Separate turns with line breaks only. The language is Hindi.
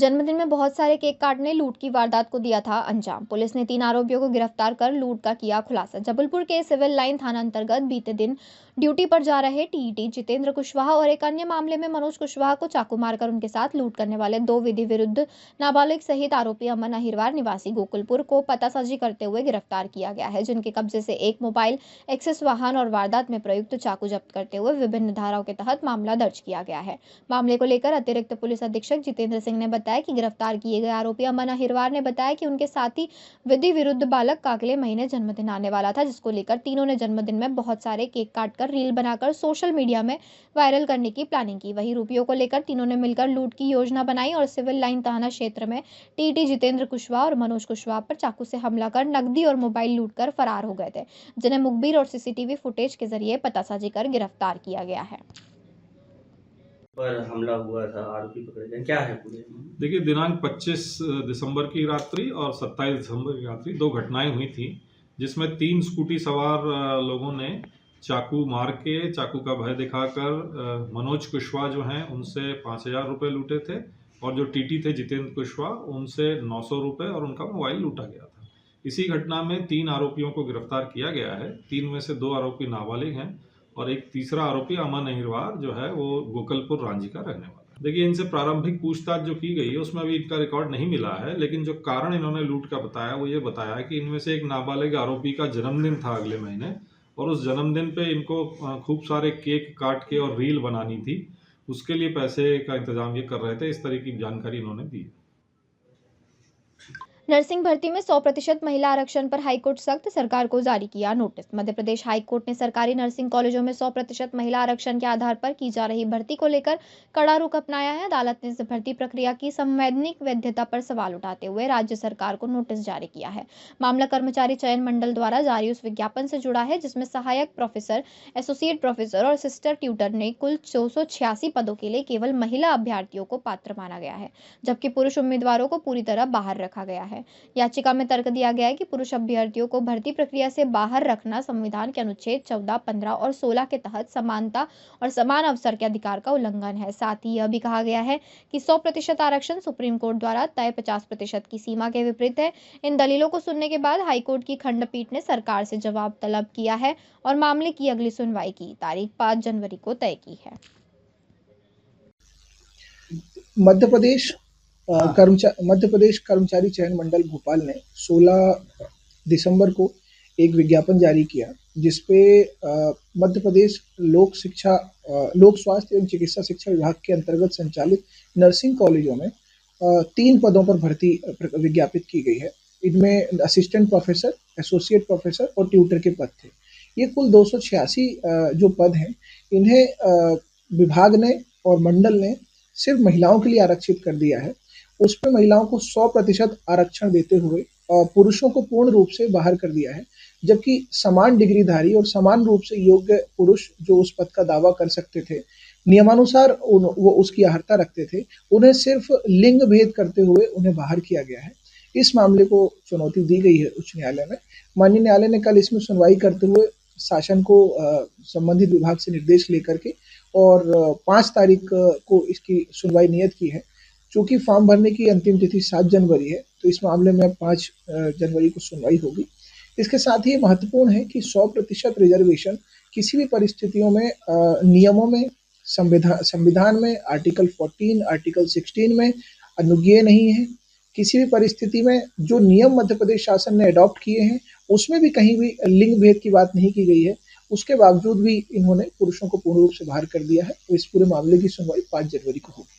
जन्मदिन में बहुत सारे केक काटने लूट की वारदात को दिया था अंजाम। पुलिस ने 3 आरोपियों को गिरफ्तार कर लूट का किया खुलासा। जबलपुर के सिविल लाइन थाना अंतर्गत बीते दिन ड्यूटी पर जा रहे टीईटी जितेंद्र कुशवाहा और एक अन्य मामले में मनोज कुशवाहा को चाकू मारकर उनके साथ लूट करने वाले 2 विधि विरुद्ध नाबालिग सहित आरोपी अमन अहिरवार निवासी गोकुलपुर को पतासाजी करते हुए गिरफ्तार किया गया है, जिनके कब्जे से एक मोबाइल, एक्सेस वाहन और वारदात में प्रयुक्त चाकू जब्त करते हुए विभिन्न धाराओं के तहत मामला दर्ज किया गया है। मामले को लेकर अतिरिक्त पुलिस अधीक्षक जितेंद्र सिंह ने बताया कि गिरफ्तार किए गए आरोपी अमन अहिरवार ने बताया कि उनके साथी विधि विरुद्ध बालक का अगले महीने जन्मदिन आने वाला था, जिसको लेकर तीनों ने जन्मदिन में बहुत सारे केक काटकर रील बनाकर सोशल मीडिया में वायरल करने की प्लानिंग की। वहीं रुपयों को लेकर तीनों ने मिलकर लूट की योजना बनाई और सिविल लाइन थाना क्षेत्र में टीटी जितेंद्र कुशवाहा और मनोज कुशवाहा पर चाकू से हमला कर नकदी और मोबाइल लूट कर फरार हो गए थे, जिन्हें मुखबिर और सीसीटीवी फुटेज के जरिए पतासाजी कर गिरफ्तार किया गया है।
पर हमला हुआ था, आरोपी पकड़े गए, क्या है पूरे?
देखिए, दिनांक 25 दिसंबर की रात्रि और 27 दिसंबर की रात्रि 2 घटनाएं हुई थी, जिसमें 3 स्कूटी सवार लोगों ने चाकू मार के, चाकू का भय दिखाकर मनोज कुशवाहा जो हैं उनसे 5,000 रुपये लूटे थे और जो टीटी थे जितेंद्र कुशवाहा उनसे 900 रुपये और उनका मोबाइल लूटा गया था। इसी घटना में 3 आरोपियों को गिरफ्तार किया गया है। 3 में से 2 आरोपी नाबालिग हैं और एक तीसरा आरोपी अमन अहिरवार जो है वो गोकुलपुर रांची का रहने वाला है। देखिए, इनसे प्रारंभिक पूछताछ जो की गई है उसमें अभी इनका रिकॉर्ड नहीं मिला है, लेकिन जो कारण इन्होंने लूट का बताया वो ये बताया कि इनमें से एक नाबालिग आरोपी का जन्मदिन था अगले महीने और उस जन्मदिन पे इनको खूब सारे केक काट के और रील बनानी थी, उसके लिए पैसे का इंतजाम ये कर रहे थे। इस तरह की जानकारी इन्होंने दी।
नर्सिंग भर्ती में 100% महिला आरक्षण पर हाईकोर्ट सख्त, सरकार को जारी किया नोटिस। मध्य प्रदेश हाईकोर्ट ने सरकारी नर्सिंग कॉलेजों में 100% महिला आरक्षण के आधार पर की जा रही भर्ती को लेकर कड़ा रुख अपनाया है। अदालत ने इस भर्ती प्रक्रिया की संवैधानिक वैधता पर सवाल उठाते हुए राज्य सरकार को नोटिस जारी किया है। मामला कर्मचारी चयन मंडल द्वारा जारी उस विज्ञापन से जुड़ा है जिसमें सहायक प्रोफेसर, एसोसिएट प्रोफेसर और सिस्टर ट्यूटर ने कुल 286 पदों के लिए केवल महिला अभ्यर्थियों को पात्र माना गया है, जबकि पुरुष उम्मीदवारों को पूरी तरह बाहर रखा गया है। याचिका में तर्क दिया गया है कि पुरुष अभ्यर्थियों को भर्ती प्रक्रिया से बाहर रखना संविधान के अनुच्छेद 14, 15 और 16 के तहत समानता और समान अवसर के अधिकार का उल्लंघन है। साथ ही यह भी कहा गया है कि 100% आरक्षण सुप्रीम कोर्ट द्वारा तय 50% की सीमा के विपरीत है। इन दलीलों को सुनने के बाद हाईकोर्ट की खंडपीठ ने सरकार से जवाब तलब किया है और मामले की अगली सुनवाई की तारीख 5 जनवरी को तय की है।
मध्य प्रदेश कर्मचारी चयन मंडल भोपाल ने 16 दिसंबर को एक विज्ञापन जारी किया जिसपे मध्य प्रदेश लोक स्वास्थ्य एवं चिकित्सा शिक्षा विभाग के अंतर्गत संचालित नर्सिंग कॉलेजों में 3 पदों पर भर्ती विज्ञापित की गई है। इनमें असिस्टेंट प्रोफेसर, एसोसिएट प्रोफेसर और ट्यूटर के पद थे। ये कुल 286 जो पद हैं, इन्हें विभाग ने और मंडल ने सिर्फ महिलाओं के लिए आरक्षित कर दिया है। उसमें महिलाओं को 100% आरक्षण देते हुए पुरुषों को पूर्ण रूप से बाहर कर दिया है, जबकि समान डिग्रीधारी और समान रूप से योग्य पुरुष जो उस पद का दावा कर सकते थे, नियमानुसार वो उसकी अर्हता रखते थे, उन्हें सिर्फ लिंग भेद करते हुए उन्हें बाहर किया गया है। इस मामले को चुनौती दी गई है उच्च न्यायालय में। माननीय न्यायालय ने कल इसमें सुनवाई करते हुए शासन को संबंधित विभाग से निर्देश लेकर के और 5 तारीख को इसकी सुनवाई नियत की है। चूंकि फॉर्म भरने की अंतिम तिथि 7 जनवरी है, तो इस मामले में 5 जनवरी को सुनवाई होगी। इसके साथ ही महत्वपूर्ण है कि 100% रिजर्वेशन किसी भी परिस्थितियों में नियमों में, संविधान में आर्टिकल 14, आर्टिकल 16 में अनुज्ञेय नहीं है। किसी भी परिस्थिति में जो नियम मध्य प्रदेश शासन ने अडॉप्ट किए हैं, उसमें भी कहीं भी लिंग भेद की बात नहीं की गई है। उसके बावजूद भी इन्होंने पुरुषों को पूर्ण रूप से बाहर कर दिया है। तो इस पूरे मामले की सुनवाई 5 जनवरी को होगी।